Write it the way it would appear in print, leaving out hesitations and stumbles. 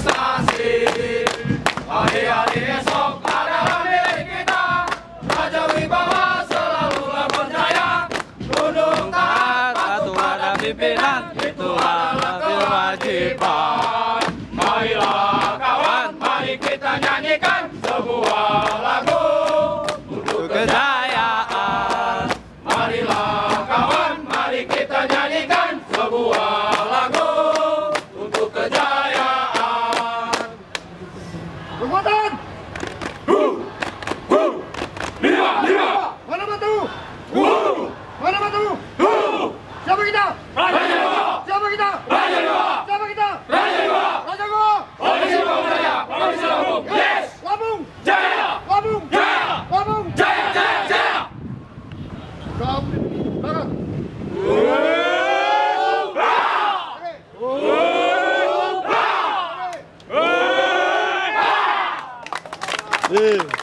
berprestasi. Hari-hari esok adalah milik kita. Raja Wibawa selalulah berjaya. Tunduk taat patuh pada pimpinan, itu adalah kewajiban. Marilah kawan, mari kita nyanyikan sebuah lagu untuk kejayaan. Marilah kawan, mari kita nyanyikan sebuah lagu untuk kejayaan. Kekuatan! Lima! Mana batu? Wuh! Mana batu? Wuh! Siapa kita? Raja Wibawa! Siapa kita? Raja Wibawa! Siapa kita? Raja Wibawa! Raja Goa! Polisi Lampung Jaya! Polisi Lampung! Yes! Lampung! Jaya! Lampung! Jaya! Lampung! Jaya! Jaya! Jaya! Kamu berangkat. Wuh!